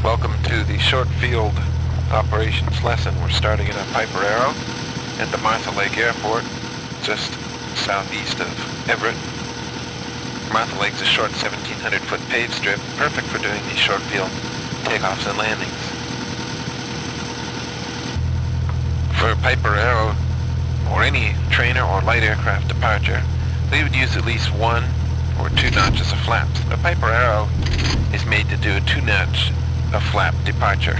Welcome to the short field operations lesson. We're starting at a Piper Arrow at the Martha Lake Airport, just southeast of Everett. Martha Lake's a short 1,700-foot paved strip, perfect for doing these short field takeoffs and landings. For a Piper Arrow, or any trainer or light aircraft departure, we would use at least 1 or 2 notches of flaps. A Piper Arrow is made to do a 2-notch of flap departure.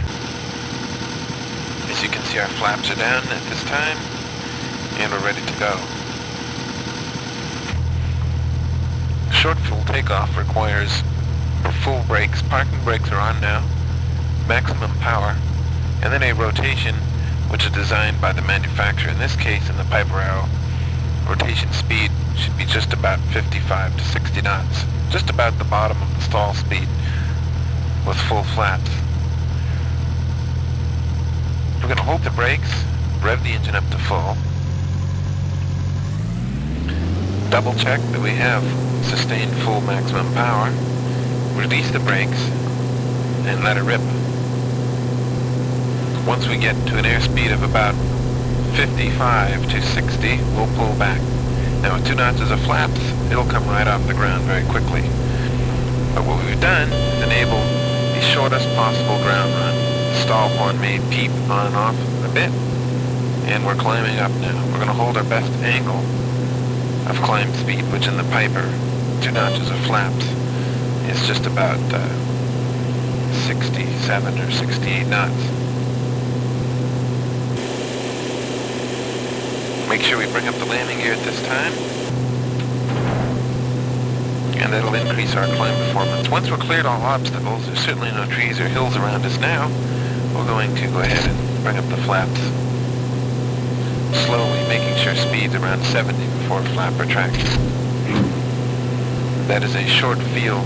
As you can see, our flaps are down at this time, and we're ready to go. Short field takeoff requires full brakes. Parking brakes are on now, maximum power, and then a rotation which is designed by the manufacturer. In this case, in the Piper Arrow, rotation speed should be just about 55 to 60 knots, just about the bottom of the stall speed with full flaps. We're going to hold the brakes, rev the engine up to full, double check that we have sustained full maximum power, release the brakes, and let it rip. Once we get to an airspeed of about 55 to 60, we'll pull back. Now with 2 notches of flaps, it'll come right off the ground very quickly. But what we've done is enable the shortest possible ground run. The stall horn may peep on and off a bit, and we're climbing up now. We're going to hold our best angle of climb speed, which in the Piper, 2 notches of flaps, is just about 67 or 68 knots. Make sure we bring up the landing gear at this time, and that'll increase our climb performance. Once we're cleared all obstacles, there's certainly no trees or hills around us now, we're going to go ahead and bring up the flaps slowly, making sure speed's around 70 before flap retraction. That is a short field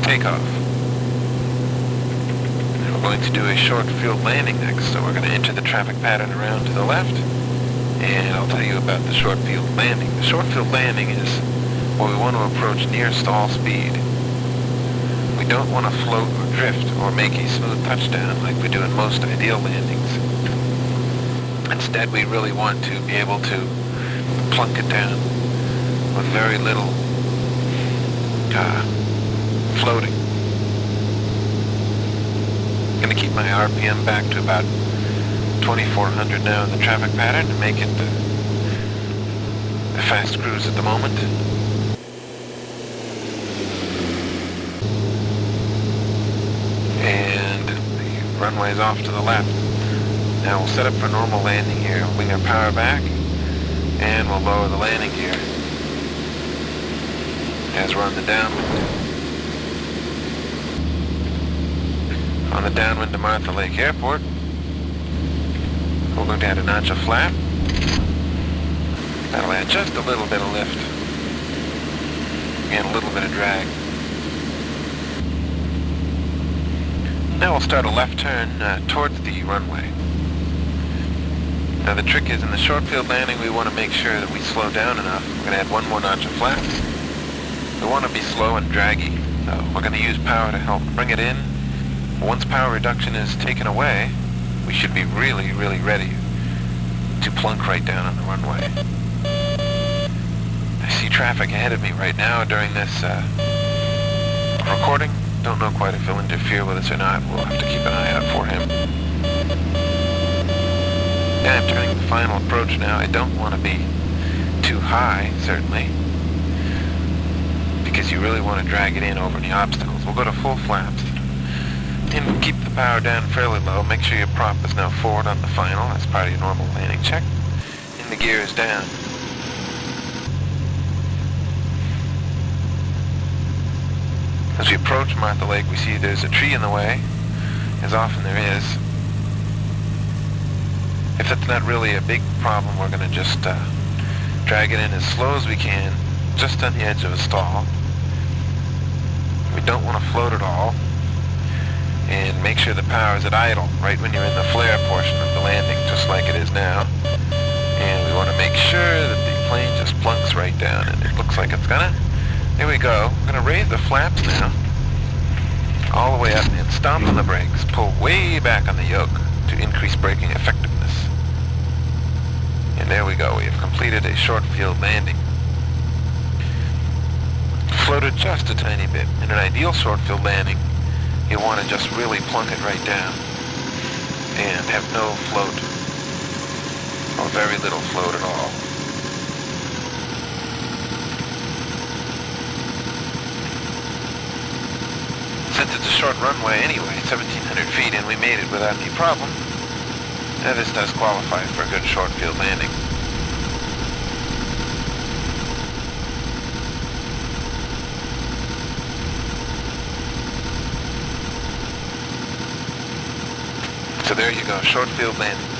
takeoff. And we're going to do a short field landing next, so we're going to enter the traffic pattern around to the left, and I'll tell you about the short field landing. The short field landing is where we want to approach near stall speed. We don't want to float or drift or make a smooth touchdown like we do in most ideal landings. Instead, we really want to be able to plunk it down with very little floating. I'm going to keep my RPM back to about 2,400 now in the traffic pattern to make it a fast cruise at the moment. And the runway is off to the left. Now we'll set up for normal landing here. We'll bring our power back, and we'll lower the landing gear as we're on the downwind. On the downwind to Martha Lake Airport, we're going to add a notch of flap. That'll add just a little bit of lift and a little bit of drag. Now we'll start a left turn towards the runway. Now the trick is, in the short field landing, we want to make sure that we slow down enough. We're going to add 1 more notch of flaps. We want to be slow and draggy, so we're going to use power to help bring it in. Once power reduction is taken away, we should be really, really ready to plunk right down on the runway. I see traffic ahead of me right now during this recording. Don't know quite if he'll interfere with us or not. We'll have to keep an eye out for him. Yeah, I'm turning the final approach now. I don't want to be too high, certainly, because you really want to drag it in over any obstacles. We'll go to full flaps and keep the power down fairly low. Make sure your prop is now forward on the final. That's part of your normal landing check. And the gear is down. As we approach Martha Lake, we see there's a tree in the way, as often there is. If that's not really a big problem, we're going to just drag it in as slow as we can, just on the edge of a stall. We don't want to float at all. And make sure the power is at idle, right when you're in the flare portion of the landing, just like it is now. And we want to make sure that the plane just plunks right down, and it looks like it's gonna. There we go. I'm gonna raise the flaps now. all the way up and stomp on the brakes, pull way back on the yoke to increase braking effectiveness. And there we go, we have completed a short field landing. Floated just a tiny bit. In an ideal short field landing, you want to just really plunk it right down and have no float, or very little float at all. Since it's a short runway anyway, 1,700 feet, and we made it without any problem, now this does qualify for a good short field landing. So there you go, short field landing.